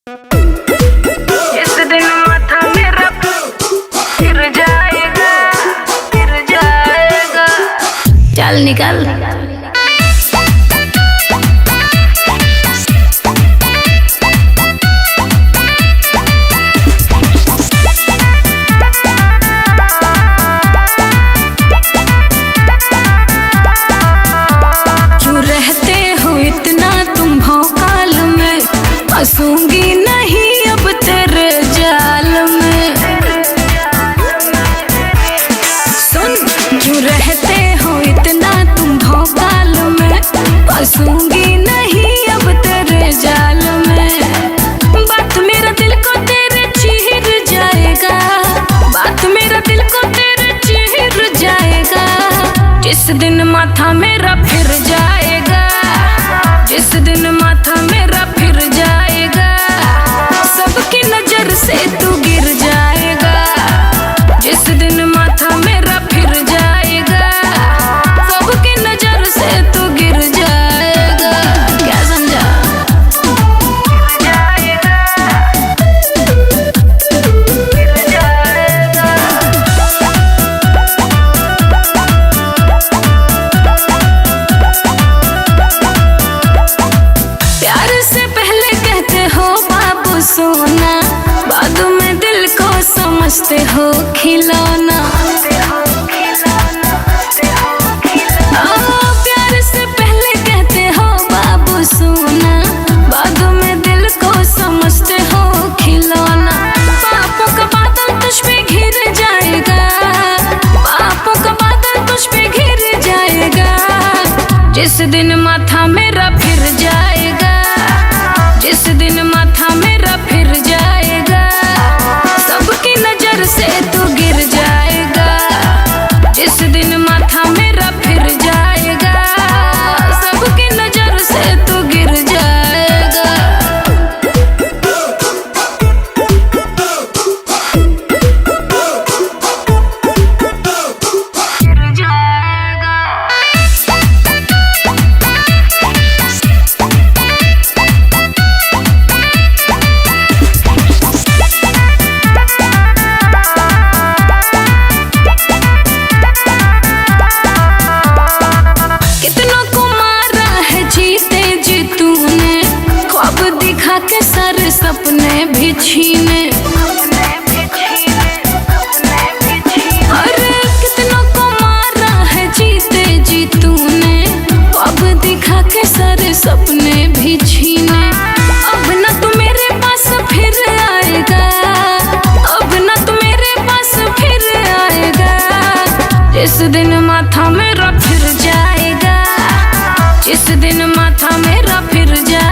इस दिन माथा मेरा फिर जाएगा, फिर जाएगा। चल निकल। क्यों रहते हो इतना तुम भौकाल में, फंसूंगी नहीं अब तेरे जाल में। सुन, क्यों रहते हो इतना तुम भौकाल में, फंसूंगी नहीं अब तेरे जाल में। बात मेरा दिल को तेरे चीर जाएगा, बात मेरा दिल को तेरे चीर जाएगा। जिस दिन माथा मेरा फिर जाएगा, जिस दिन माथा मेरा फिर जाएगा, सबकी नजर से तू गिर जाएगा। जिस दिन माथा मेरा फिर जाएगा, सबकी नजर से तू गिर जाएगा। क्या समझा? फिर जाएगा। प्यार से पहले कहते हो बाबू सोना, बाद में दिल को समझते हो खिलौना। प्यार से पहले कहते हो बाबू सोना, बाद में दिल को समझते हो खिलौना। पापों का बादल तुझ पे घिर जाएगा, पापों का बादल तुझ पे घिर जाएगा। जिस दिन माथा मेरा फिर जाएगा, जिस दिन माथा मेरा फिर जाएगा, सबकी नजर से तू गिर जाएगा। जिस दिन माथा मेरा फिर जाएगा, सबकी नजर से तू गिर जाएगा। फिर जाएगा। कितनों को मारा है जीते जी तूने, ख्वाब दिखा के सारे सपने भी छीने। अरे कितनों को मारा है जीते जी तूने, ख्वाब दिखा के सारे सपने भी छीने। अब ना तू मेरे पास फिर आएगा, अब ना तू मेरे पास फिर आएगा। जिस दिन माथा मेरा फिर जाएगा, जिस दिन माथा मेरा फिर जाएगा।